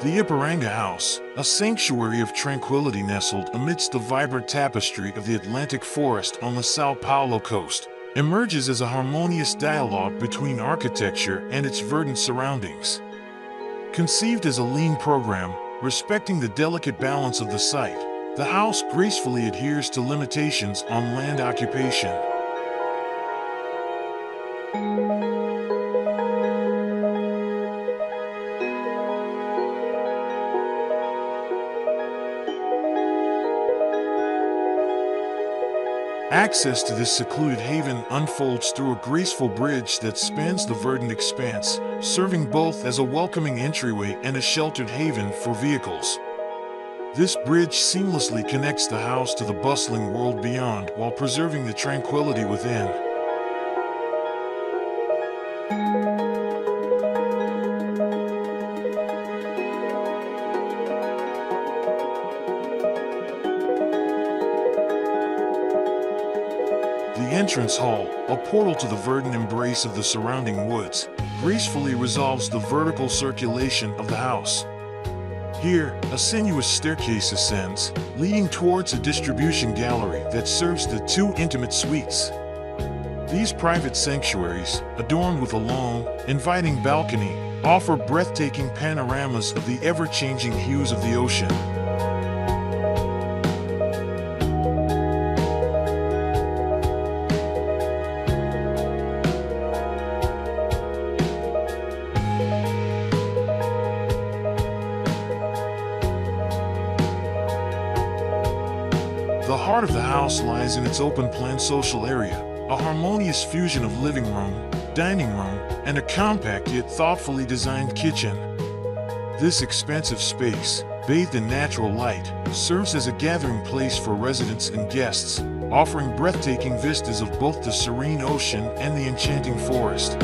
The Iporanga House, a sanctuary of tranquility nestled amidst the vibrant tapestry of the Atlantic forest on the São Paulo coast, emerges as a harmonious dialogue between architecture and its verdant surroundings. Conceived as a lean program, respecting the delicate balance of the site, the house gracefully adheres to limitations on land occupation. Access to this secluded haven unfolds through a graceful bridge that spans the verdant expanse, serving both as a welcoming entryway and a sheltered haven for vehicles. This bridge seamlessly connects the house to the bustling world beyond while preserving the tranquility within. The entrance hall, a portal to the verdant embrace of the surrounding woods, gracefully resolves the vertical circulation of the house. Here, a sinuous staircase ascends, leading towards a distribution gallery that serves the two intimate suites. These private sanctuaries, adorned with a long, inviting balcony, offer breathtaking panoramas of the ever-changing hues of the ocean. The heart of the house lies in its open-plan social area, a harmonious fusion of living room, dining room, and a compact yet thoughtfully designed kitchen. This expansive space, bathed in natural light, serves as a gathering place for residents and guests, offering breathtaking vistas of both the serene ocean and the enchanting forest.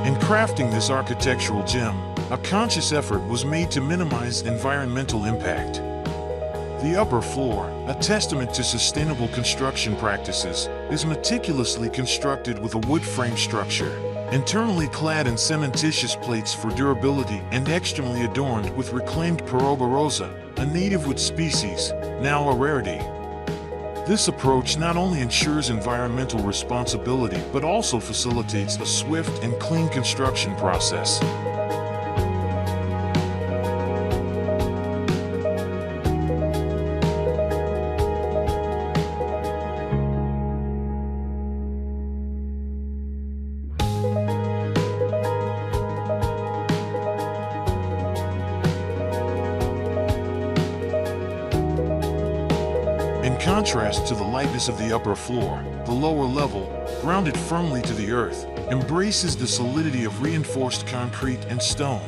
In crafting this architectural gem, a conscious effort was made to minimize environmental impact. The upper floor, a testament to sustainable construction practices, is meticulously constructed with a wood frame structure, internally clad in cementitious plates for durability and externally adorned with reclaimed Peroba Rosa, a native wood species, now a rarity. This approach not only ensures environmental responsibility but also facilitates a swift and clean construction process. In contrast to the lightness of the upper floor, the lower level, grounded firmly to the earth, embraces the solidity of reinforced concrete and stone.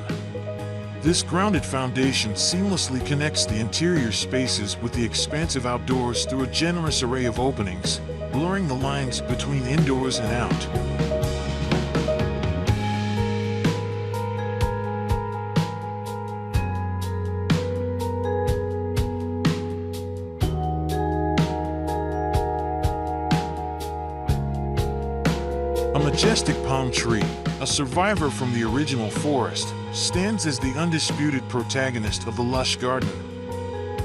This grounded foundation seamlessly connects the interior spaces with the expansive outdoors through a generous array of openings, blurring the lines between indoors and out. A majestic palm tree, a survivor from the original forest, stands as the undisputed protagonist of the lush garden.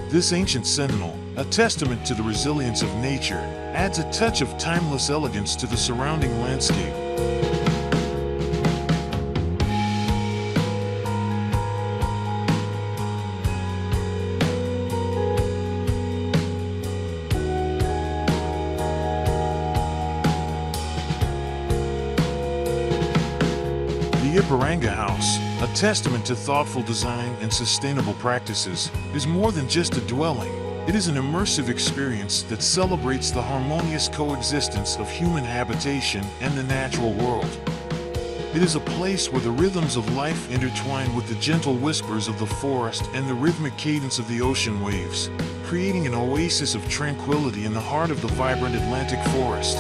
This ancient sentinel, a testament to the resilience of nature, adds a touch of timeless elegance to the surrounding landscape. The Iporanga House, a testament to thoughtful design and sustainable practices, is more than just a dwelling. It is an immersive experience that celebrates the harmonious coexistence of human habitation and the natural world. It is a place where the rhythms of life intertwine with the gentle whispers of the forest and the rhythmic cadence of the ocean waves, creating an oasis of tranquility in the heart of the vibrant Atlantic forest.